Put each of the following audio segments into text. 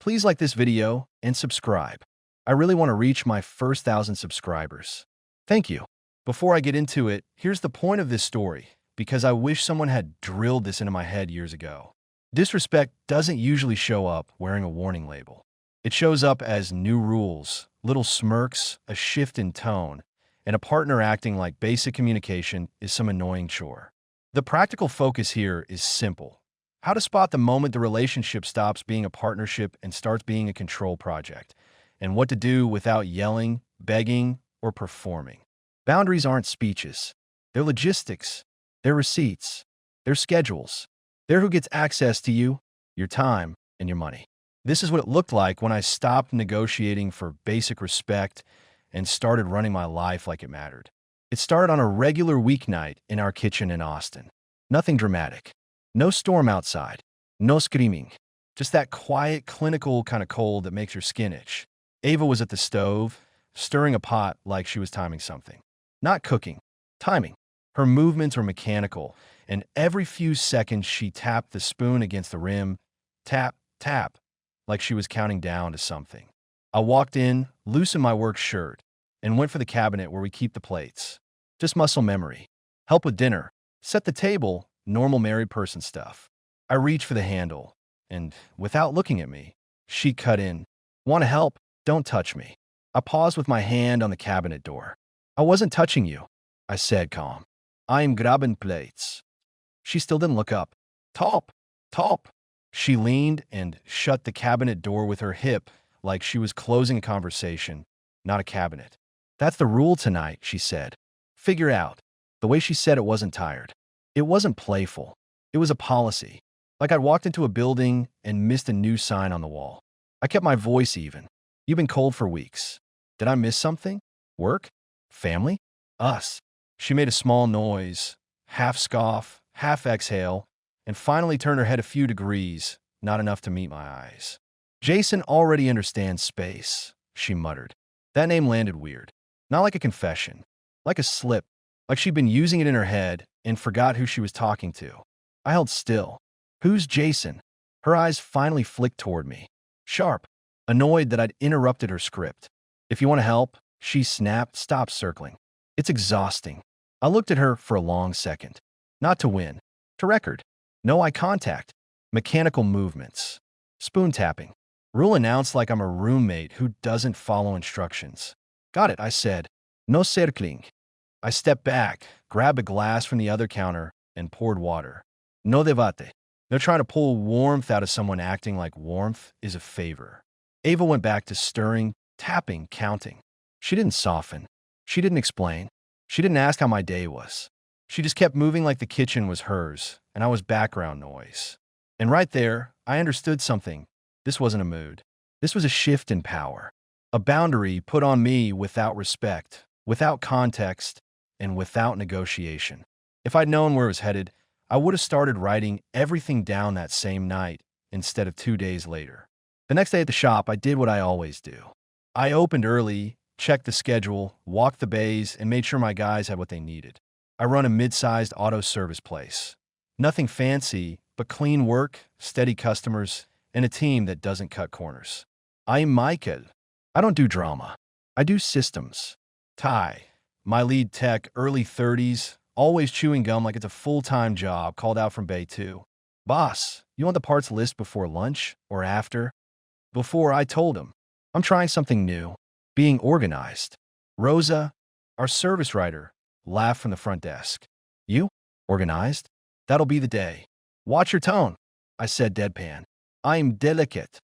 Please like this video and subscribe. I really want to reach my first 1,000 subscribers. Thank you. Before I get into it, here's the point of this story, because I wish someone had drilled this into my head years ago. Disrespect doesn't usually show up wearing a warning label. It shows up as new rules, little smirks, a shift in tone, and a partner acting like basic communication is some annoying chore. The practical focus here is simple: how to spot the moment the relationship stops being a partnership and starts being a control project, and what to do without yelling, begging, or performing. Boundaries aren't speeches. They're logistics. They're receipts. They're schedules. They're who gets access to you, your time, and your money. This is what it looked like when I stopped negotiating for basic respect and started running my life like it mattered. It started on a regular weeknight in our kitchen in Austin. Nothing dramatic. No storm outside. No screaming. Just that quiet, clinical kind of cold that makes your skin itch. Ava was at the stove, stirring a pot like she was timing something. Not cooking. Timing. Her movements were mechanical, and every few seconds she tapped the spoon against the rim. Tap, tap, like she was counting down to something. I walked in, loosened my work shirt, and went for the cabinet where we keep the plates. Just muscle memory. Help with dinner. Set the table. Normal married person stuff. I reached for the handle, and without looking at me, she cut in. Want to help? Don't touch me. I paused with my hand on the cabinet door. I wasn't touching you, I said calm. I am grabbing plates. She still didn't look up. Top, top. She leaned and shut the cabinet door with her hip like she was closing a conversation, not a cabinet. That's the rule tonight, she said. Figure out. The way she said it wasn't tired. It wasn't playful. It was a policy. Like I'd walked into a building and missed a new sign on the wall. I kept my voice even. You've been cold for weeks. Did I miss something? Work? Family? Us. She made a small noise, half scoff, half exhale, and finally turned her head a few degrees, not enough to meet my eyes. Jason already understands space, she muttered. That name landed weird. Not like a confession. Like a slip. Like she'd been using it in her head and forgot who she was talking to. I held still. Who's Jason? Her eyes finally flicked toward me. Sharp. Annoyed that I'd interrupted her script. If you want to help, she snapped, stop circling. It's exhausting. I looked at her for a long second. Not to win. To record. No eye contact. Mechanical movements. Spoon tapping. Rule announced like I'm a roommate who doesn't follow instructions. Got it, I said. No circling. I stepped back, grabbed a glass from the other counter, and poured water. No debate. They're trying to pull warmth out of someone acting like warmth is a favor. Ava went back to stirring, tapping, counting. She didn't soften. She didn't explain. She didn't ask how my day was. She just kept moving like the kitchen was hers, and I was background noise. And right there, I understood something. This wasn't a mood. This was a shift in power. A boundary put on me without respect, without context, and without negotiation. If I'd known where it was headed, I would have started writing everything down that same night instead of 2 days later. The next day at the shop, I did what I always do. I opened early, checked the schedule, walked the bays, and made sure my guys had what they needed. I run a mid-sized auto service place. Nothing fancy, but clean work, steady customers, and a team that doesn't cut corners. I'm Michael. I don't do drama. I do systems. Ty, my lead tech, early 30s, always chewing gum like it's a full-time job, called out from Bay 2. Boss, you want the parts list before lunch or after? Before, I told him. I'm trying something new. Being organized. Rosa, our service writer, laughed from the front desk. You? Organized? That'll be the day. Watch your tone, I said deadpan. I'm delicate.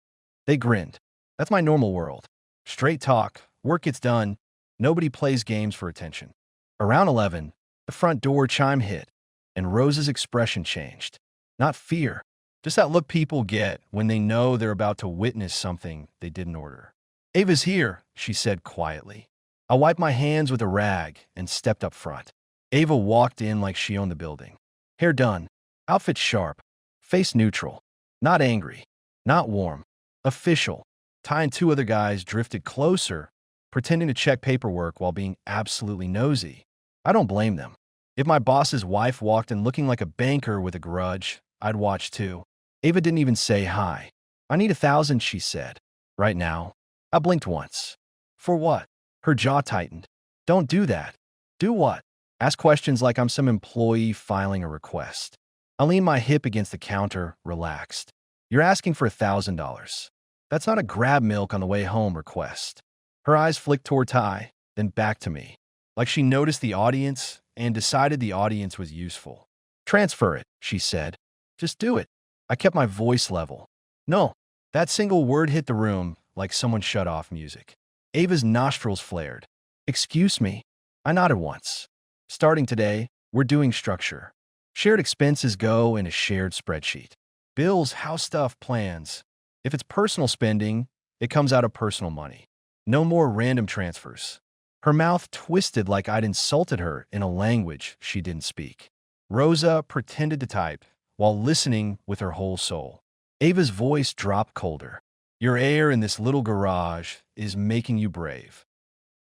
They grinned. That's my normal world. Straight talk, work gets done, nobody plays games for attention. Around 11, the front door chime hit, and Rosa's expression changed. Not fear, just that look people get when they know they're about to witness something they didn't order. Ava's here, she said quietly. I wiped my hands with a rag and stepped up front. Ava walked in like she owned the building. Hair done, outfit sharp, face neutral, not angry, not warm, official. Ty and 2 other guys drifted closer, pretending to check paperwork while being absolutely nosy. I don't blame them. If my boss's wife walked in looking like a banker with a grudge, I'd watch too. Ava didn't even say hi. I need 1,000, she said. Right now. I blinked once. For what? Her jaw tightened. Don't do that. Do what? Ask questions like I'm some employee filing a request. I leaned my hip against the counter, relaxed. You're asking for $1,000. That's not a grab milk on the way home request. Her eyes flicked toward Ty, then back to me. Like she noticed the audience and decided the audience was useful. Transfer it, she said. Just do it. I kept my voice level. No. That single word hit the room like someone shut off music. Ava's nostrils flared. Excuse me. I nodded once. Starting today, we're doing structure. Shared expenses go in a shared spreadsheet. Bills, house stuff, plans. If it's personal spending, it comes out of personal money. No more random transfers. Her mouth twisted like I'd insulted her in a language she didn't speak. Rosa pretended to type while listening with her whole soul. Ava's voice dropped colder. Your air in this little garage is making you brave.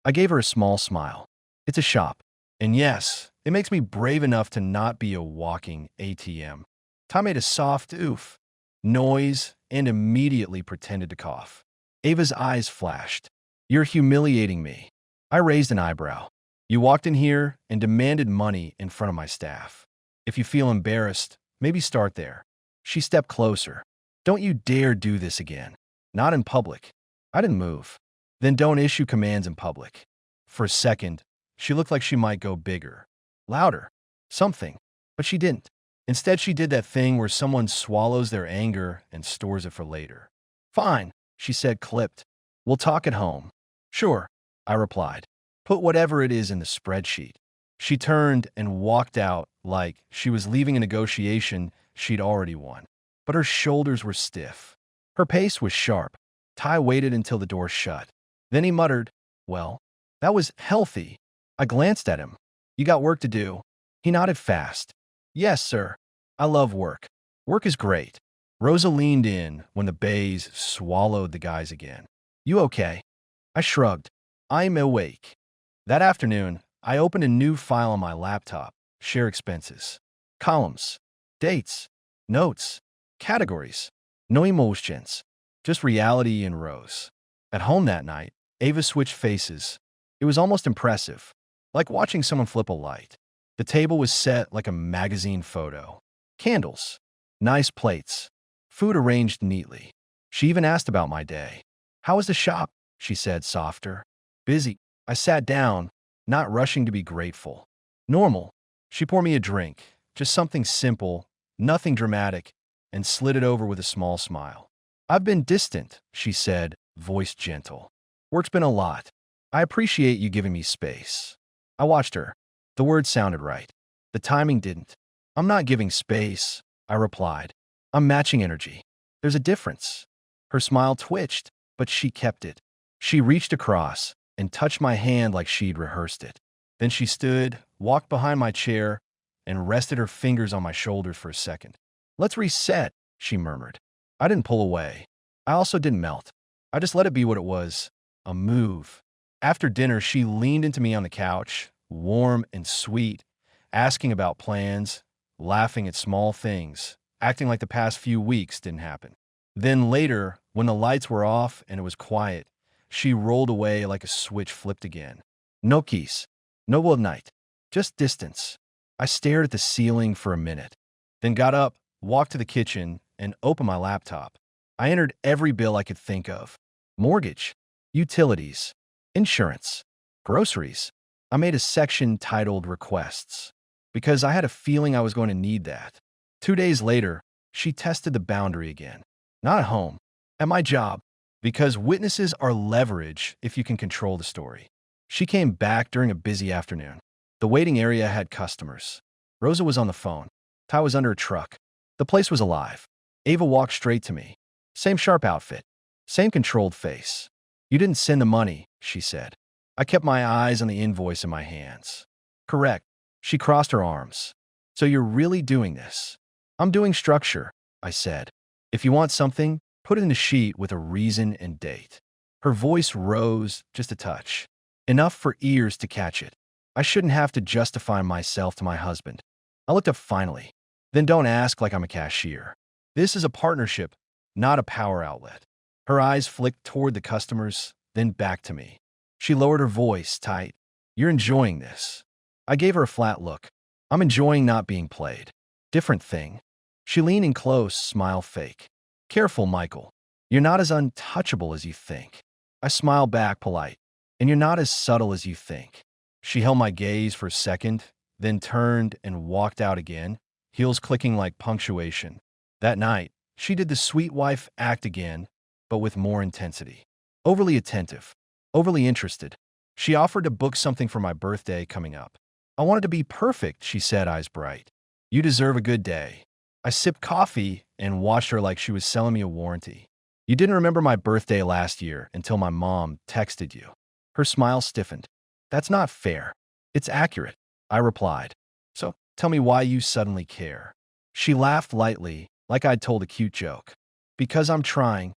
I gave her a small smile. It's a shop. And yes, it makes me brave enough to not be a walking ATM. Ty made a soft oof noise and immediately pretended to cough. Ava's eyes flashed. You're humiliating me. I raised an eyebrow. You walked in here and demanded money in front of my staff. If you feel embarrassed, maybe start there. She stepped closer. Don't you dare do this again. Not in public. I didn't move. Then don't issue commands in public. For a second, she looked like she might go bigger, louder, something, but she didn't. Instead, she did that thing where someone swallows their anger and stores it for later. Fine, she said, clipped. We'll talk at home. Sure, I replied. Put whatever it is in the spreadsheet. She turned and walked out like she was leaving a negotiation she'd already won. But her shoulders were stiff. Her pace was sharp. Ty waited until the door shut. Then he muttered, well, that was healthy. I glanced at him. You got work to do. He nodded fast. Yes, sir. I love work. Work is great. Rosa leaned in when the bays swallowed the guys again. You okay? I shrugged. I'm awake. That afternoon, I opened a new file on my laptop. Share expenses. Columns. Dates. Notes. Categories. No emotions. Just reality in rows. At home that night, Ava switched faces. It was almost impressive, like watching someone flip a light. The table was set like a magazine photo. Candles. Nice plates. Food arranged neatly. She even asked about my day. How was the shop? She said, softer. Busy. I sat down, not rushing to be grateful. Normal. She poured me a drink, just something simple, nothing dramatic, and slid it over with a small smile. I've been distant, she said, voice gentle. Work's been a lot. I appreciate you giving me space. I watched her. The words sounded right. The timing didn't. I'm not giving space, I replied. I'm matching energy. There's a difference. Her smile twitched, but she kept it. She reached across and touched my hand like she'd rehearsed it. Then she stood, walked behind my chair, and rested her fingers on my shoulders for a second. Let's reset, she murmured. I didn't pull away. I also didn't melt. I just let it be what it was, a move. After dinner, she leaned into me on the couch, warm and sweet, asking about plans, laughing at small things, acting like the past few weeks didn't happen. Then later, when the lights were off and it was quiet, she rolled away like a switch flipped again. No keys. No good night. Just distance. I stared at the ceiling for a minute, then got up, walked to the kitchen, and opened my laptop. I entered every bill I could think of. Mortgage, utilities, insurance, groceries. I made a section titled Requests, because I had a feeling I was going to need that. 2 days later, she tested the boundary again. Not at home, at my job, because witnesses are leverage if you can control the story. She came back during a busy afternoon. The waiting area had customers. Rosa was on the phone. Ty was under a truck. The place was alive. Ava walked straight to me. Same sharp outfit. Same controlled face. You didn't send the money, she said. I kept my eyes on the invoice in my hands. Correct. She crossed her arms. So you're really doing this? I'm doing structure, I said. If you want something, put it in a sheet with a reason and date. Her voice rose just a touch. Enough for ears to catch it. I shouldn't have to justify myself to my husband. I looked up finally. Then don't ask like I'm a cashier. This is a partnership, not a power outlet. Her eyes flicked toward the customers, then back to me. She lowered her voice tight. You're enjoying this. I gave her a flat look. I'm enjoying not being played. Different thing. She leaned in close, smile fake. Careful, Michael. You're not as untouchable as you think. I smiled back polite. And you're not as subtle as you think. She held my gaze for a second, then turned and walked out again, heels clicking like punctuation. That night, she did the sweet wife act again, but with more intensity. Overly attentive. Overly interested. She offered to book something for my birthday coming up. I wanted to be perfect, she said, eyes bright. You deserve a good day. I sipped coffee and watched her like she was selling me a warranty. You didn't remember my birthday last year until my mom texted you. Her smile stiffened. That's not fair. It's accurate, I replied. So tell me why you suddenly care. She laughed lightly, like I'd told a cute joke. Because I'm trying.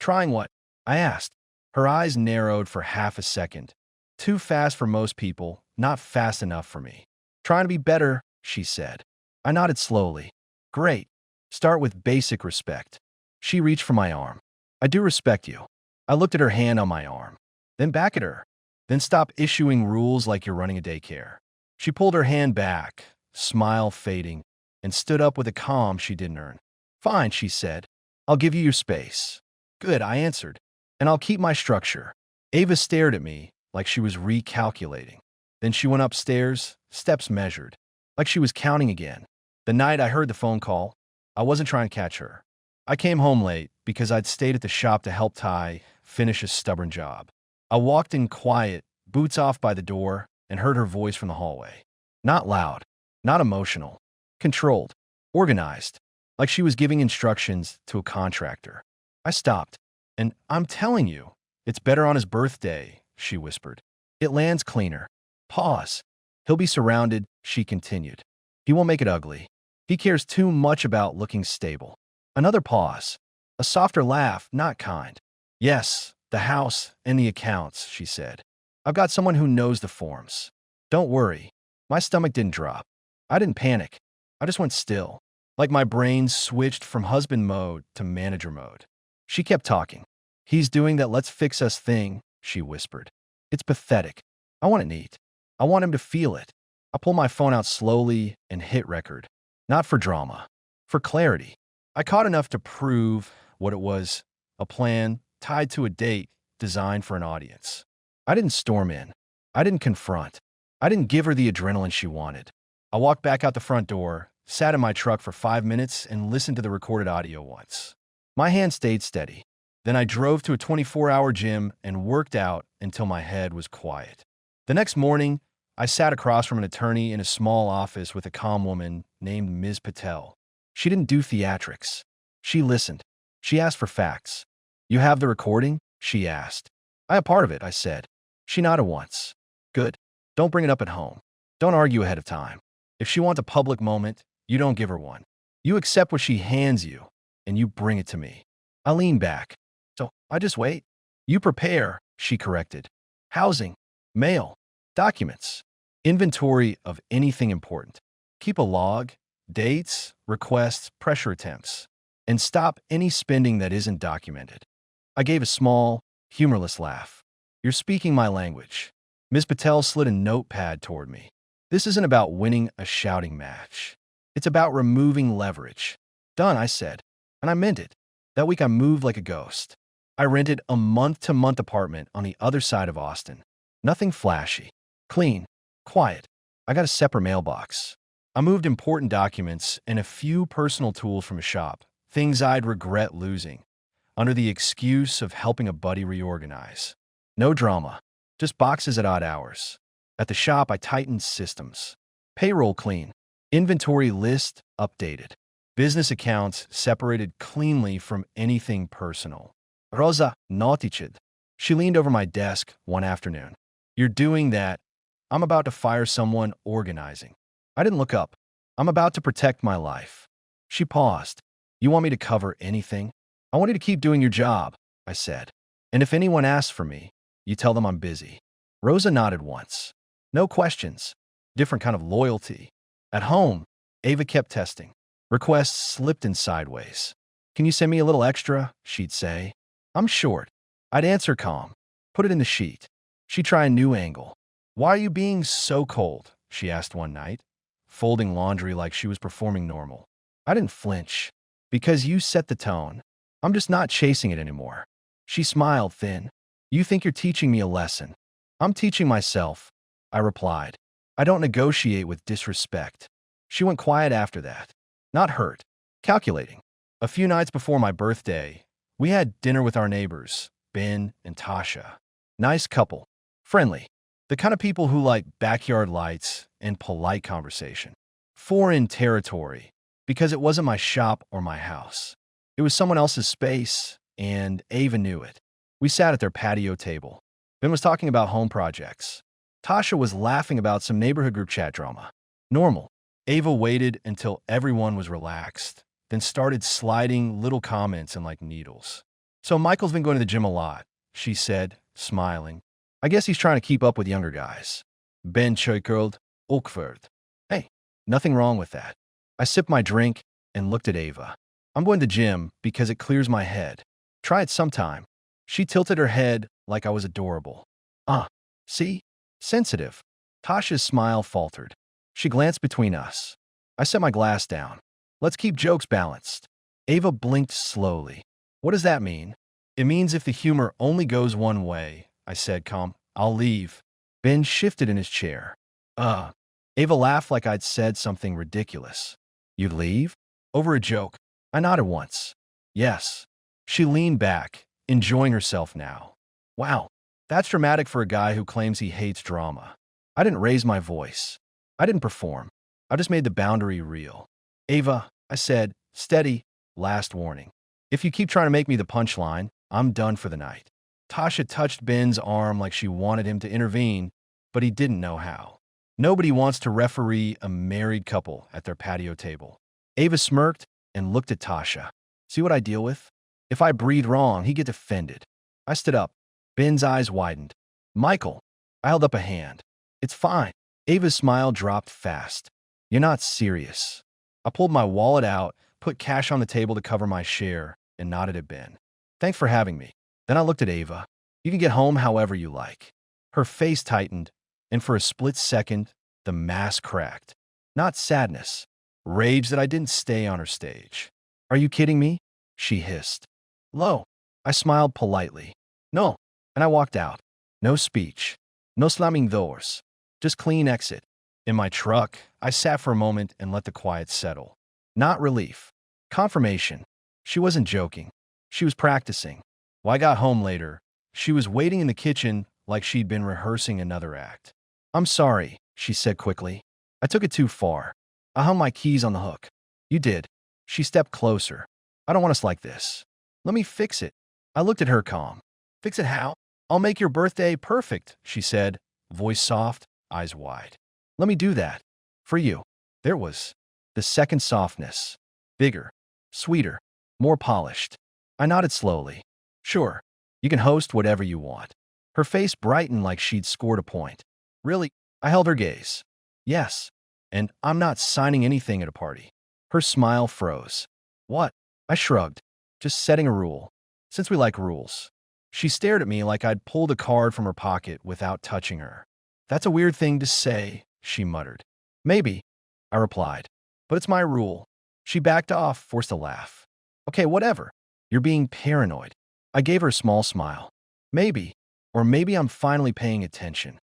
Trying what? I asked. Her eyes narrowed for half a second. Too fast for most people, not fast enough for me. Trying to be better, she said. I nodded slowly. Great. Start with basic respect. She reached for my arm. I do respect you. I looked at her hand on my arm. Then back at her. Then stop issuing rules like you're running a daycare. She pulled her hand back, smile fading, and stood up with a calm she didn't earn. Fine, she said. I'll give you your space. Good, I answered. And I'll keep my structure. Ava stared at me like she was recalculating. Then she went upstairs, steps measured, like she was counting again. The night I heard the phone call, I wasn't trying to catch her. I came home late because I'd stayed at the shop to help Ty finish a stubborn job. I walked in quiet, boots off by the door, and heard her voice from the hallway. Not loud, not emotional, controlled, organized, like she was giving instructions to a contractor. I stopped. And I'm telling you, it's better on his birthday, she whispered. It lands cleaner. Pause. He'll be surrounded, she continued. He won't make it ugly. He cares too much about looking stable. Another pause. A softer laugh, not kind. Yes, the house and the accounts, she said. I've got someone who knows the forms. Don't worry. My stomach didn't drop. I didn't panic. I just went still, like my brain switched from husband mode to manager mode. She kept talking. He's doing that let's fix us thing, she whispered. It's pathetic. I want it neat. I want him to feel it. I pulled my phone out slowly and hit record. Not for drama, for clarity. I caught enough to prove what it was, a plan tied to a date designed for an audience. I didn't storm in. I didn't confront. I didn't give her the adrenaline she wanted. I walked back out the front door, sat in my truck for 5 minutes, and listened to the recorded audio once. My hand stayed steady. Then I drove to a 24-hour gym and worked out until my head was quiet. The next morning, I sat across from an attorney in a small office with a calm woman named Ms. Patel. She didn't do theatrics. She listened. She asked for facts. You have the recording? She asked. I have part of it, I said. She nodded once. Good. Don't bring it up at home. Don't argue ahead of time. If she wants a public moment, you don't give her one. You accept what she hands you, and you bring it to me. I lean back. So I just wait. You prepare, she corrected. Housing, mail, documents, inventory of anything important. Keep a log, dates, requests, pressure attempts, and stop any spending that isn't documented. I gave a small, humorless laugh. You're speaking my language. Ms. Patel slid a notepad toward me. This isn't about winning a shouting match. It's about removing leverage. Done, I said, and I meant it. That week I moved like a ghost. I rented a month-to-month apartment on the other side of Austin. Nothing flashy. Clean. Quiet. I got a separate mailbox. I moved important documents and a few personal tools from a shop, things I'd regret losing, under the excuse of helping a buddy reorganize. No drama. Just boxes at odd hours. At the shop, I tightened systems. Payroll clean. Inventory list updated. Business accounts separated cleanly from anything personal. Rosa noticed. She leaned over my desk one afternoon. You're doing that. I'm about to fire someone organizing. I didn't look up. I'm about to protect my life. She paused. You want me to cover anything? I want you to keep doing your job, I said. And if anyone asks for me, you tell them I'm busy. Rosa nodded once. No questions. Different kind of loyalty. At home, Ava kept testing. Requests slipped in sideways. Can you send me a little extra? She'd say. I'm short. I'd answer calm. Put it in the sheet. She'd try a new angle. Why are you being so cold? She asked one night, folding laundry like she was performing normal. I didn't flinch. Because you set the tone. I'm just not chasing it anymore. She smiled thin. You think you're teaching me a lesson. I'm teaching myself, I replied. I don't negotiate with disrespect. She went quiet after that. Not hurt. Calculating. A few nights before my birthday, we had dinner with our neighbors, Ben and Tasha. Nice couple. Friendly. The kind of people who like backyard lights and polite conversation. Foreign territory, because it wasn't my shop or my house. It was someone else's space, and Ava knew it. We sat at their patio table. Ben was talking about home projects. Tasha was laughing about some neighborhood group chat drama. Normal. Ava waited until everyone was relaxed, then started sliding little comments in like needles. So Michael's been going to the gym a lot, she said, smiling. I guess he's trying to keep up with younger guys. Ben chuckled, awkward. Hey, nothing wrong with that. I sipped my drink and looked at Ava. I'm going to the gym because it clears my head. Try it sometime. She tilted her head like I was adorable. See? Sensitive. Tasha's smile faltered. She glanced between us. I set my glass down. Let's keep jokes balanced. Ava blinked slowly. What does that mean? It means if the humor only goes one way, I said calm. I'll leave. Ben shifted in his chair. Ava laughed like I'd said something ridiculous. You'd leave? Over a joke. I nodded once. Yes. She leaned back, enjoying herself now. Wow, that's dramatic for a guy who claims he hates drama. I didn't raise my voice. I didn't perform. I just made the boundary real. Ava, I said, steady, last warning. If you keep trying to make me the punchline, I'm done for the night. Tasha touched Ben's arm like she wanted him to intervene, but he didn't know how. Nobody wants to referee a married couple at their patio table. Ava smirked and looked at Tasha. See what I deal with? If I breathe wrong, he gets offended. I stood up. Ben's eyes widened. Michael. I held up a hand. It's fine. Ava's smile dropped fast. You're not serious. I pulled my wallet out, put cash on the table to cover my share, and nodded at Ben. Thanks for having me. Then I looked at Ava. You can get home however you like. Her face tightened, and for a split second, the mask cracked. Not sadness. Rage that I didn't stay on her stage. Are you kidding me? She hissed. Low. I smiled politely. No. And I walked out. No speech. No slamming doors. Just clean exit. In my truck, I sat for a moment and let the quiet settle. Not relief. Confirmation. She wasn't joking. She was practicing. When I got home later, she was waiting in the kitchen like she'd been rehearsing another act. I'm sorry, she said quickly. I took it too far. I hung my keys on the hook. You did. She stepped closer. I don't want us like this. Let me fix it. I looked at her calm. Fix it how? I'll make your birthday perfect, she said, voice soft, eyes wide. Let me do that. For you. There it was. The second softness. Bigger. Sweeter. More polished. I nodded slowly. Sure. You can host whatever you want. Her face brightened like she'd scored a point. Really? I held her gaze. Yes. And I'm not signing anything at a party. Her smile froze. What? I shrugged. Just setting a rule. Since we like rules. She stared at me like I'd pulled a card from her pocket without touching her. That's a weird thing to say, she muttered. Maybe, I replied. But it's my rule. She backed off, forced a laugh. Okay, whatever. You're being paranoid. I gave her a small smile. Maybe. Or maybe I'm finally paying attention.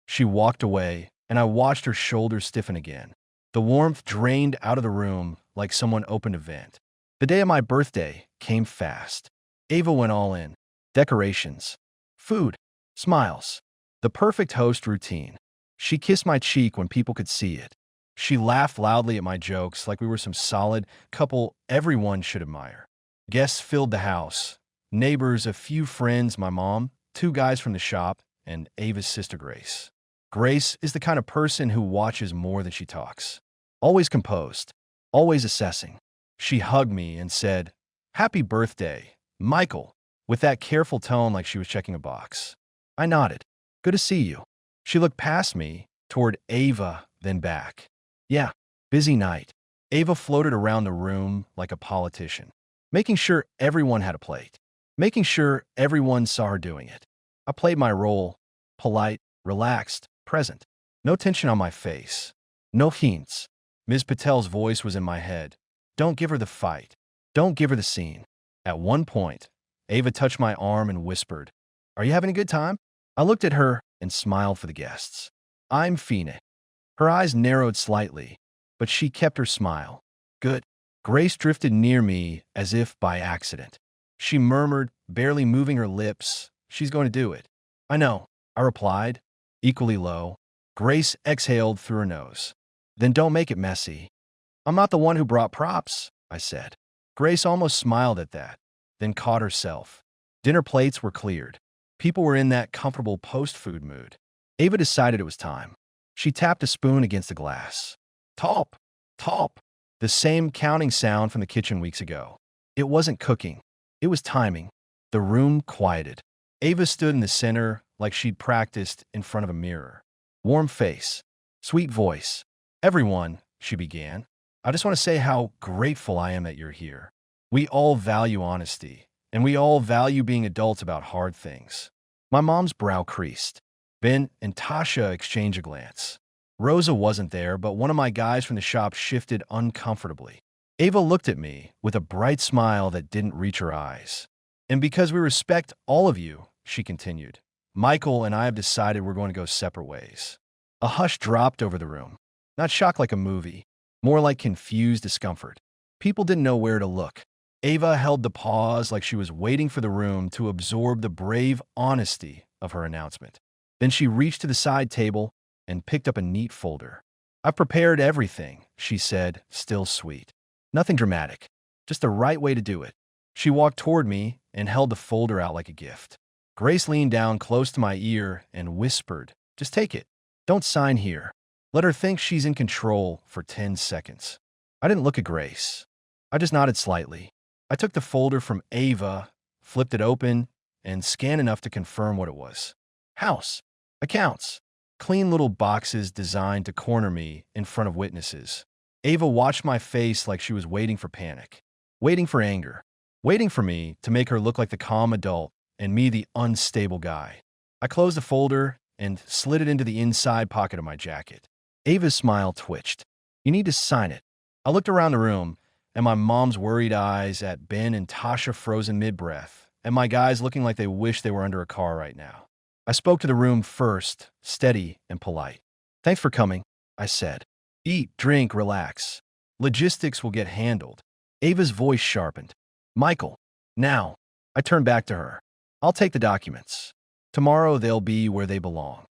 She walked away, and I watched her shoulders stiffen again. The warmth drained out of the room like someone opened a vent. The day of my birthday came fast. Ava went all in. Decorations. Food. Smiles. The perfect host routine. She kissed my cheek when people could see it. She laughed loudly at my jokes like we were some solid couple everyone should admire. Guests filled the house. Neighbors, a few friends, my mom, 2 guys from the shop, and Ava's sister Grace. Grace is the kind of person who watches more than she talks. Always composed. Always assessing. She hugged me and said, Happy birthday, Michael, with that careful tone like she was checking a box. I nodded. Good to see you. She looked past me, toward Ava, then back. Yeah, busy night. Ava floated around the room like a politician. making sure everyone had a plate, making sure everyone saw her doing it. I played my role, polite, relaxed, present. No tension on my face. No hints. Ms. Patel's voice was in my head. Don't give her the fight. Don't give her the scene. At one point, Ava touched my arm and whispered, "Are you having a good time?" I looked at her and smiled for the guests. I'm Fina. Her eyes narrowed slightly, but she kept her smile. Good. Grace drifted near me as if by accident. She murmured, barely moving her lips, "She's going to do it." I know, I replied, equally low. Grace exhaled through her nose. Then don't make it messy. I'm not the one who brought props, I said. Grace almost smiled at that, then caught herself. Dinner plates were cleared. People were in that comfortable post-food mood. Ava decided it was time. She tapped a spoon against the glass. Top, top. The same counting sound from the kitchen weeks ago. It wasn't cooking. It was timing. The room quieted. Ava stood in the center like she'd practiced in front of a mirror. Warm face. Sweet voice. Everyone, she began. I just want to say how grateful I am that you're here. We all value honesty, and we all value being adults about hard things. My mom's brow creased. Ben and Tasha exchanged a glance. Rosa wasn't there, but one of my guys from the shop shifted uncomfortably. Ava looked at me with a bright smile that didn't reach her eyes. And because we respect all of you, she continued, Michael and I have decided we're going to go separate ways. A hush dropped over the room. Not shock like a movie, more like confused discomfort. People didn't know where to look. Ava held the pause like she was waiting for the room to absorb the brave honesty of her announcement. Then she reached to the side table and picked up a neat folder. I've prepared everything, she said, still sweet. Nothing dramatic, just the right way to do it. She walked toward me and held the folder out like a gift. Grace leaned down close to my ear and whispered, "Just take it. Don't sign here." Let her think she's in control for 10 seconds. I didn't look at Grace. I just nodded slightly. I took the folder from Ava, flipped it open, and scanned enough to confirm what it was. House. Accounts. Clean little boxes designed to corner me in front of witnesses. Ava watched my face like she was waiting for panic, waiting for anger, waiting for me to make her look like the calm adult and me the unstable guy. I closed the folder and slid it into the inside pocket of my jacket. Ava's smile twitched. "You need to sign it." I looked around the room, and my mom's worried eyes at Ben and Tasha frozen mid-breath, and my guys looking like they wish they were under a car right now. I spoke to the room first, steady and polite. "Thanks for coming," I said. "Eat, drink, relax. Logistics will get handled." Ava's voice sharpened. "Michael." Now, I turned back to her. "I'll take the documents. Tomorrow they'll be where they belong."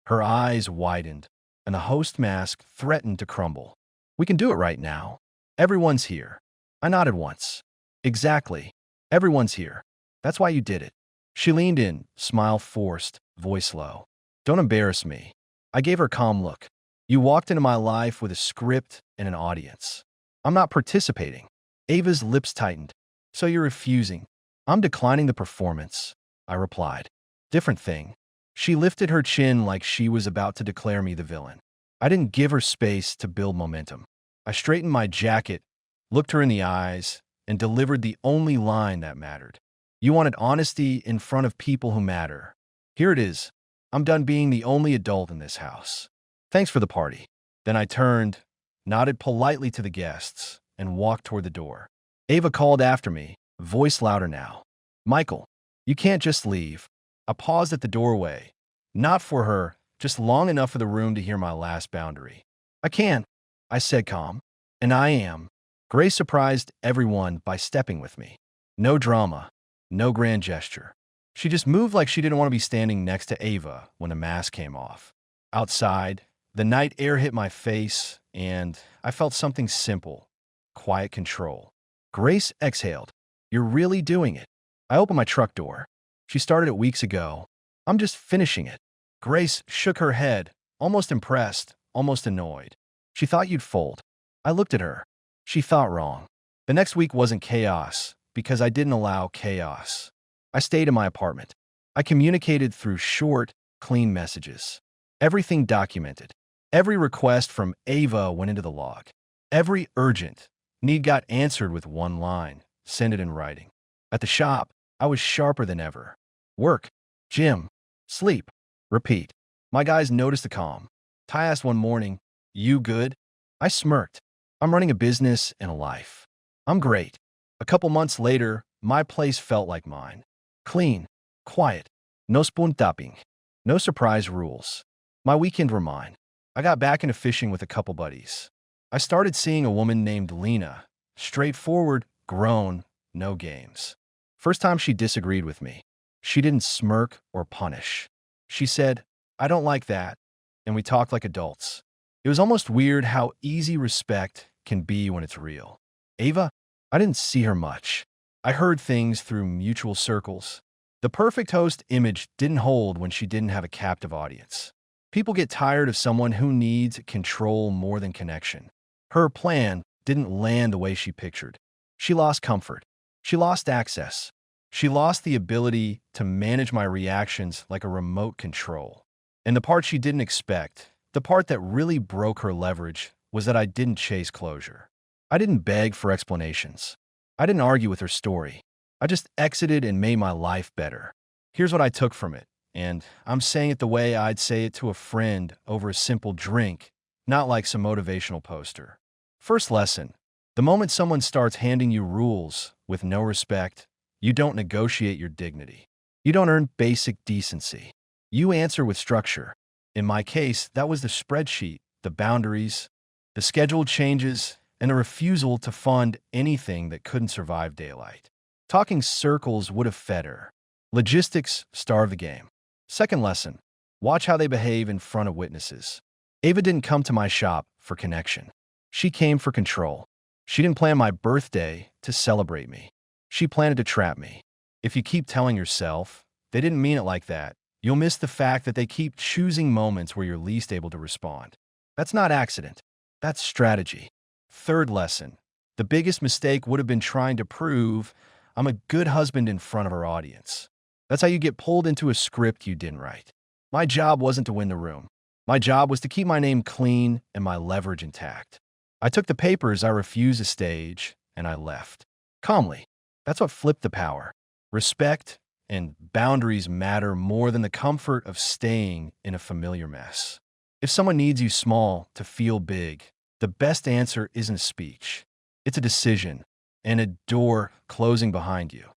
Her eyes widened, and the host mask threatened to crumble. "We can do it right now. Everyone's here." I nodded once. "Exactly. Everyone's here. That's why you did it." She leaned in, smile forced, voice low. "Don't embarrass me." I gave her a calm look. "You walked into my life with a script and an audience. I'm not participating." Ava's lips tightened. "So you're refusing?" "I'm declining the performance," I replied. "Different thing." She lifted her chin like she was about to declare me the villain. I didn't give her space to build momentum. I straightened my jacket, looked her in the eyes, and delivered the only line that mattered. "You wanted honesty in front of people who matter. Here it is. I'm done being the only adult in this house. Thanks for the party." Then I turned, nodded politely to the guests, and walked toward the door. Ava called after me, voice louder now. "Michael, you can't just leave." I paused at the doorway, not for her, just long enough for the room to hear my last boundary. "I can," I said calm. "And I am." Grace surprised everyone by stepping with me. No drama, no grand gesture. She just moved like she didn't want to be standing next to Ava when the mask came off. Outside, the night air hit my face, and I felt something simple, quiet control. Grace exhaled. "You're really doing it." I opened my truck door. "She started it weeks ago. I'm just finishing it." Grace shook her head, almost impressed, almost annoyed. "She thought you'd fold." I looked at her. She thought wrong. The next week wasn't chaos, because I didn't allow chaos. I stayed in my apartment. I communicated through short, clean messages. Everything documented. Every request from Ava went into the log. Every urgent need got answered with one line. send it in writing. At the shop, I was sharper than ever. Work, gym, sleep, repeat. My guys noticed the calm. Ty asked one morning, "You good?" I smirked. "I'm running a business and a life. I'm great." A couple months later, my place felt like mine. Clean, quiet, no spoon tapping, no surprise rules. My weekend were mine. I got back into fishing with a couple buddies. I started seeing a woman named Lena. Straightforward, grown, no games. First time she disagreed with me. She didn't smirk or punish. She said, "I don't like that," and we talked like adults. It was almost weird how easy respect can be when it's real. Ava, I didn't see her much. I heard things through mutual circles. The perfect host image didn't hold when she didn't have a captive audience. People get tired of someone who needs control more than connection. Her plan didn't land the way she pictured. She lost comfort. She lost access. She lost the ability to manage my reactions like a remote control. And the part she didn't expect, the part that really broke her leverage, was that I didn't chase closure. I didn't beg for explanations. I didn't argue with her story. I just exited and made my life better. Here's what I took from it, and I'm saying it the way I'd say it to a friend over a simple drink, not like some motivational poster. First lesson: the moment someone starts handing you rules with no respect, you don't negotiate your dignity. You don't earn basic decency. You answer with structure. In my case, that was the spreadsheet, the boundaries, the scheduled changes, and a refusal to fund anything that couldn't survive daylight. Talking circles would have fed her. Logistics starve the game. Second lesson: watch how they behave in front of witnesses. Ava didn't come to my shop for connection. She came for control. She didn't plan my birthday to celebrate me. She planned to trap me. If you keep telling yourself, "They didn't mean it like that," you'll miss the fact that they keep choosing moments where you're least able to respond. That's not accident. That's strategy. Third lesson: the biggest mistake would have been trying to prove I'm a good husband in front of our audience. That's how you get pulled into a script you didn't write. My job wasn't to win the room. My job was to keep my name clean and my leverage intact. I took the papers I refused to stage, and I left. Calmly. That's what flipped the power. Respect and boundaries matter more than the comfort of staying in a familiar mess. If someone needs you small to feel big, the best answer isn't a speech. It's a decision and a door closing behind you.